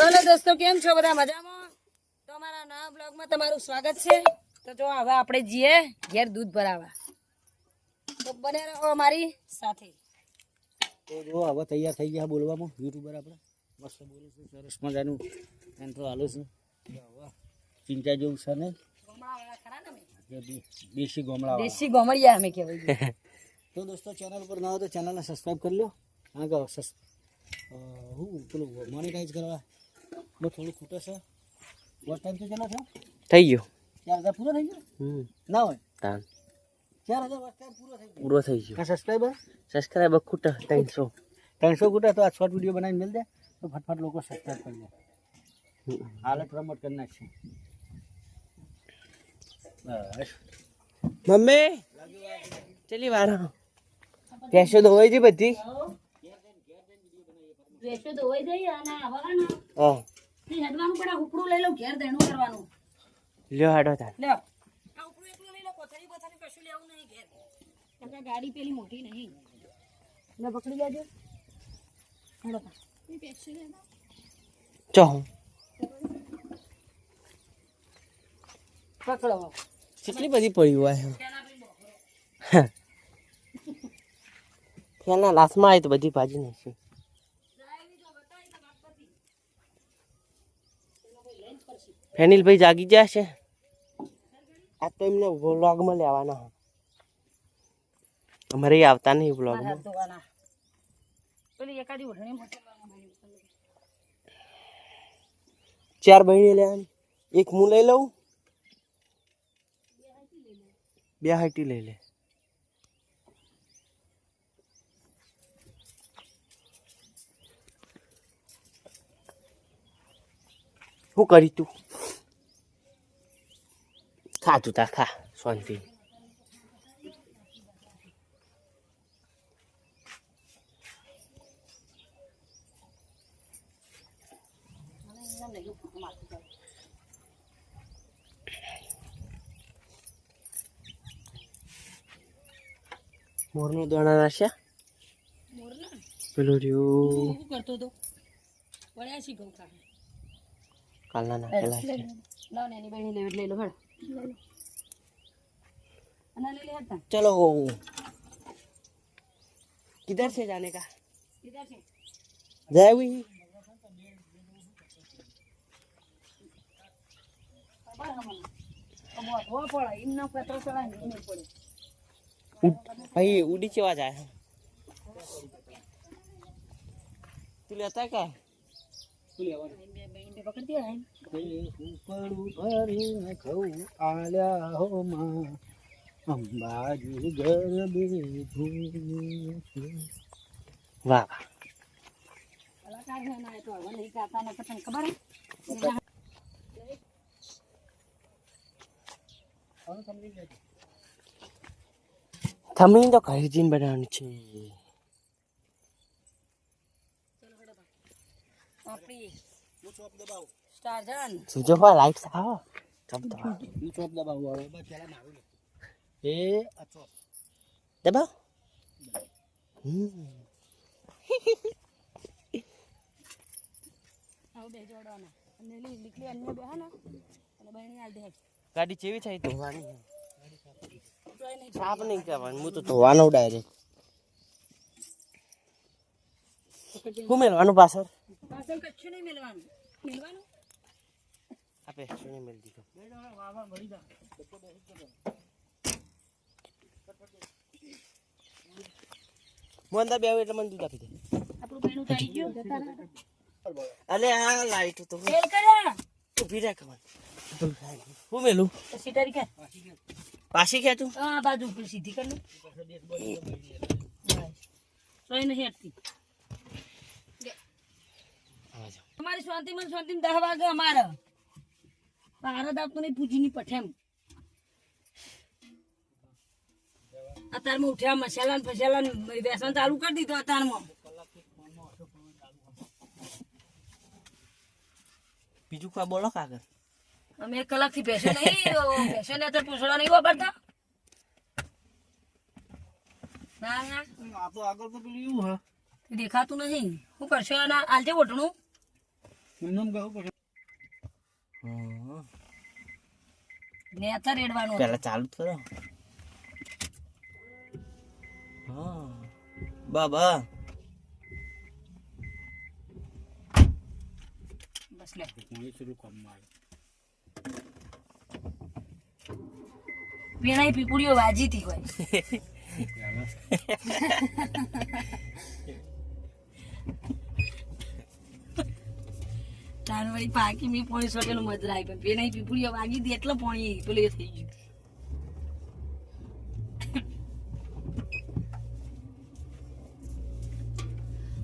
બોલો દોસ્તો, કેમ છો બધા? મજામાં? તો અમારા નવા બ્લોગમાં તમારું સ્વાગત છે. તો જો હવે આપણે જઈએ ઘેર દૂધ ભરાવા, તો બને રહો અમારી સાથે. તો જો હવે તૈયાર થઈ ગયા બોલવામાં. યુટ્યુબર આપણે મસ્ત બોલું છું, સરસ મજાનું એન્ટ્રો હાલું છું. હવે ચિંતા જેવું છે ને, દેશી ગોમડા, દેશી ગોમડિયા અમે કહેવાય. તો દોસ્તો ચેનલ પર ના હોય તો ચેનલને સબસ્ક્રાઈબ કરી લો. હા કહો હું પેલું મોનિટાઈઝ કરવા બહુ થોડું ખૂટે છે. વોચ ટાઈમ તો ચેનલ છે થઈ ગયો 4000 પૂરો થઈ ગયો ના હોય તાન 4000 વોચ ટાઈમ પૂરો થઈ ગયો. સબસ્ક્રાઈબર ખૂટા 300 ખૂટે તો આ શોર્ટ વિડીયો બનાવીને મિલ દે તો ફટફટ લોકો સબસ્ક્રાઈબ કરી દે. હાલ પ્રમોટ કરી નાખશે. બસ મમ્મી ચલી વાર ભેંસો ધોવાઈ ગઈ બધી. વેચો તો હોય જઈએ અને હવે ને હા હેડવાનું પડે. ઉપડું લઈ લો, ઘેર દેણું કરવાનું. લ્યો હાડો તાર. લ્યો આ ઉપડું એકલું લઈ લો, કોથળી બોથળી કશું લેવું નહીં ઘેર. કારણ ગાડી પેલી મોટી નહીં. લે પકડી લેજો. હેડો તા એ પેપ્સી લે ના ચો પકડો. કેટલી બધી પડી હોય ફેના લાસમાં આવી તો બધી ભાજી નાખી. ફેનિલભાઈ જાગી ગયા છે. આ તો એમને વ્લોગમાં લેવાના. અમારે આવતા નહીં વ્લોગમાં. પેલી એકાદી ઓઢણી મોકલવાનું. 4 બહેણી લેવાની. એક હું લઈ લઉં, 2 હાટી લઈ લે. શું કરી તું? ખા તું તાર ખા શાંતિ. મોરનો દાણા નાખ્યા. પેલું રહ્યું શું કરતો તો પડ્યા છે ઘઉં ખાય. કાલના નાખેલા છે. લાવ ને એની બહેની લઈ લો. હળ અને લઈ લે હતા. चलो किधर से जाने का? इधर से जाए हुई वो पड़ा इतना पेट्रोल चढ़ा नहीं पड़े. भाई उड़ी चवा जाए. तू लेता क्या? पकड़ दिया है. ભરીને ખવું આલ્યા હો માં અંબાજી ગરબે ધૂમ. वाह कलाकार है ना, तो वो नहीं गाता ना, पतंग खबर है. थंबनेल तो घर जीन बनानी चाहिए. अपनी स्टार जन सुजो पर लाइट आओ तब तो હું ચોપ દબાવું હવે બસ પેલા મારું એ અચો दबाओ. આવ બે જોડવાના અને નીકળી અન્ય બે ના અને બહેણી આલ દે. गाड़ी चेवी चाहिए धोवानी. साफ नहीं करवानी, मुझे तो धोवानो डायरेक्ट. હું મેલવાનું પાછળ પાછળ કચ્છું નહીં મેલવાનું. મેલવાનું આપે સુને મેલ દીધો. વાવા મળી જા મોંદા બે આવે એટલે મને દૂધ આપી દે. આપણું બહેણું થઈ ગયું. અલે આ લાઈટ તો ફેલ કર્યા ઊભી રાખ મને. હું મેલું તો સીટારી કે પાછી ખેતું. આ બાજુ ઉપર સીધી કર લે. સોય નહીં હટતી. તમારી શાંતિમાં શાંતિમાં 10 વાગે અમારે ભારત આપતું નહીં પૂજીની પઠેમ. અત્યારમાં ઉઠ્યા મસાલા ને ફસાલા બેસન ચાલુ કરી દીધું. અત્યારમાં બીજું કા બોલો કાગળ. અમે 1 કલાકથી ભેંસો નહીં ભેંસો ને અત્યારે પૂછડા નહીં વાપરતા. ના ના આ તો આગળ તો પેલું એવું હે દેખાતું નહીં. શું કરશો? આલજે ઓટણું એમનેમ કહું પછી નેચર રેડવાનું હતું. પેલા ચાલુ જ કરો. હા બાબા બસ લે પાણી શરૂ કામમાં આવે. પેણાઈ પીપુડીઓ વાજી હતી કોઈ પહેલા તાનવાળી પાકી મી પોણી સોટેલું મજરા આવી પણ પેણાઈ પીપુડીઓ વાગી હતી એટલે પોણી પેલું એ થઈ ગયું.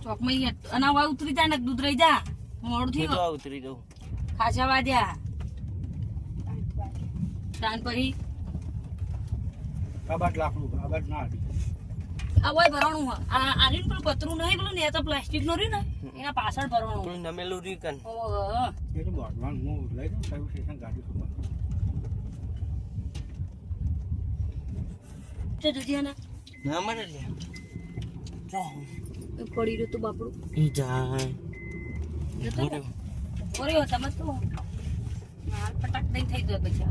ચોકમાં ઈ અનાવા ઉતરી જા ને દૂધ રહી જા મોડું હું થયું તો આ ઉતરી દઉં. ખાસા વાજ્યા તાન પછી આબાદ લાકડું આબાદ ના હતી. આ હોય ભરવાનું હોય આ આરીન પેલું પતરું નહીં પેલું ને તો પ્લાસ્ટિક નું રહ્યું ને એના પાછળ ભરવાનું પેલું નમેલું રહ્યું કન. ઓહો. એ તો ભગવાન હું લઈ દઉં કયું સ્ટેશન ગાડી સુપર તો જોજે ને ના મળે લે. પડી રહ્યું તું બાપડું ઈ જાય. ઓરે તમે તો હાલ પટાક દઈ થઈ ગયો પછી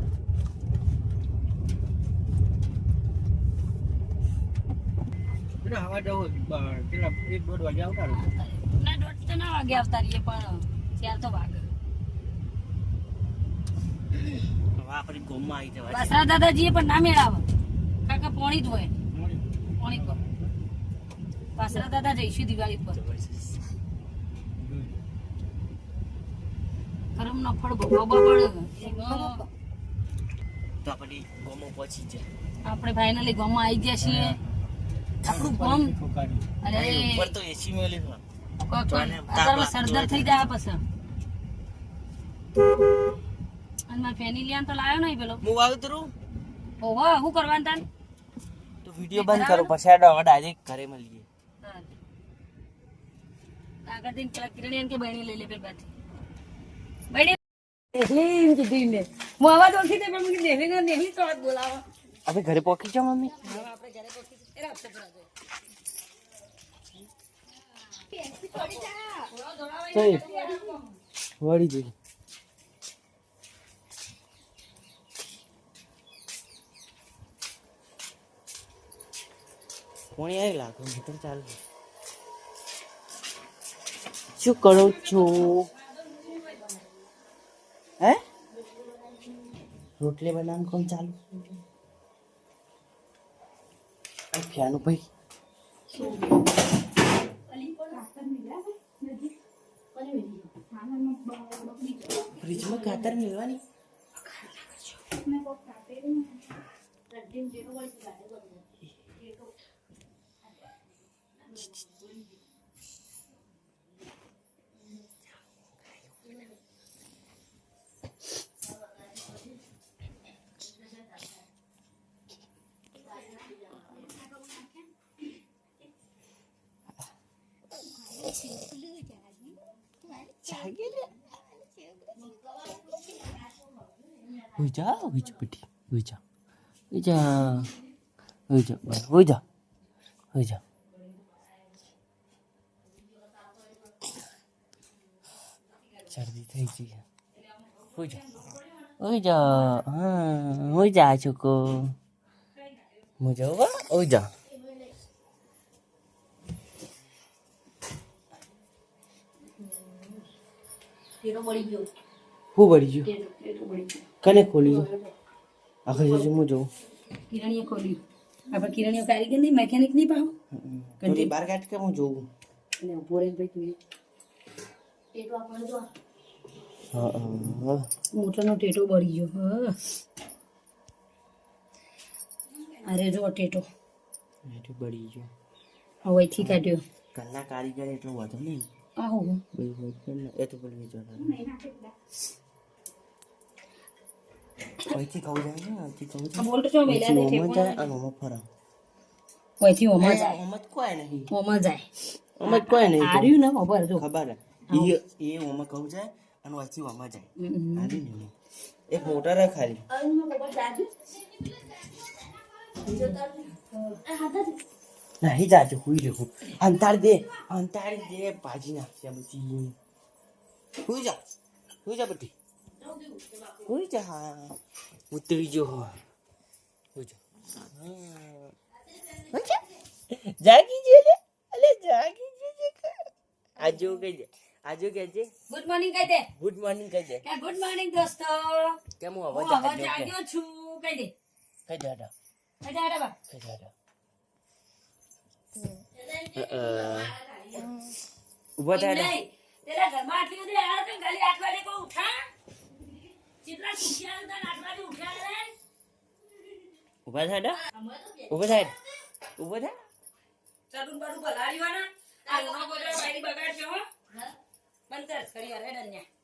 એટલે હવા જવું પેલા 1-2 વાગે આવતા રહો. ના દોઢ તો ના વાગે આવતા રહીએ પણ ચાર તો વાગે હવે આપણી ગોમમાં આવી જવાય. બસરા દાદાજીએ પણ ના મેળાવે કાકા પોણી જ હોય પોણી પર બસરા દાદા જઈશું દિવાળી પર કરમ ના ફળ ભોગવવા પડે તો આપણી ગોમમાં પહોંચી જાય. આપણે ફાઇનલી ગામમાં આવી ગયા છીએ આપણું ગામ છોકરી અરે ઉપર તો એસી મેલી છે. અત્યારમાં સરદાર થઈ જાય પછી અને મારા ફેની લ્યાન તો લાયો નહીં પેલો હું વાવતરું ઓહો શું કરવાનું તાન તો વિડીયો બંધ કરો પછી આડો હવે ડાયરેક્ટ ઘરે મળીએ. આગળ જઈને પેલા કિરણિયાને કે બહેણી લઈ લે પેલી બાથી બહેણી એમ કીધું મેં હું અવાજ ઓળખી દે પણ મને નેહલી તો વાત બોલાવો આપણે ઘરે પહોંચી જાઓ મમ્મી. હવે આપણે ઘરે પહોંચી એ આપતો પર આજે વળી જઈ કોણી આવી લાગે મોટર ચાલુ. શું કરો છો? હે રોટલી બનાવવાનું કોણ ચાલુ? આ ફ્યાનું ભાઈ ફ્રીજમાં ખાતર મેળવાની. Huja peti, huja. શરદી થઈ ગઈ. હુજા છોકો મુજો હુજા. હું બળી ગયું? કને ખોલી ગયું? આખા જજો હું જોઉં. કિરણીએ ખોલ્યું આપણે કિરણીઓ કારીગર નહીં મેકેનિક નહીં પાવ થોડી બહાર કાઢ કે હું જોઉં. અને ઉભો રહીને ભાઈ તું ટેટો આપણે જો મોટરનો ટેટો બળી ગયો હા અરે જો ટેટો એટલું બળી ગયું. હવેથી કાઢ્યો કન્ના કારીગર એટલો વધુ નહીં. આહો એ તો બોલી અહીંથી કહું જાય ને અહીંથી કહું આ બોલ્ટ જો મેલ્યા દે ઠેકો જાય અને ઓમાં ફરા. ઓયથી ઓમાં જાય ઓમાં જ કોઈ નહીં. ઓમાં જાય ઓમાં જ કોઈ નહીં. આર્યું ને ખબર જો ખબર એ ઓમાં કહું જાય અને અહીંથી ઓમાં જાય. આર્યું નહીં. એક મોટર હે ખાલી. નહીં જાજો હુઈ રહ્યો. અંતાડી દે ભાજી નાખશે બધી. હુઈ જા બટી હુઈ જા હા ઉતરી જો હુઈ જા જાગી જે લે અલે જાગી જે આજો કહેજે ગુડ મોર્નિંગ કહી દે ગુડ મોર્નિંગ કહી દે કે ગુડ મોર્નિંગ દોસ્તો કેમ હું હું અવાજ હવે જાગ્યો કે જાગ્યો છું કહી દે કહી દે હટા કહી દે હેડા બા કહી દે હટા ઉભા થાય નહીં તેરા ઘરમાં આટલી બધી આળ તો ખાલી 8 વાગે કો ઉઠા કેટલા શીખ્યા હતા 8 વાગે ઉઠ્યા રે ઉભા થાય ઉભા થાય ચડું બડું ભલાડીવાના આ નો ગોદરા બાયરી બગાડજો હો બંધ કર ઘડી વાર હેડન ન્યા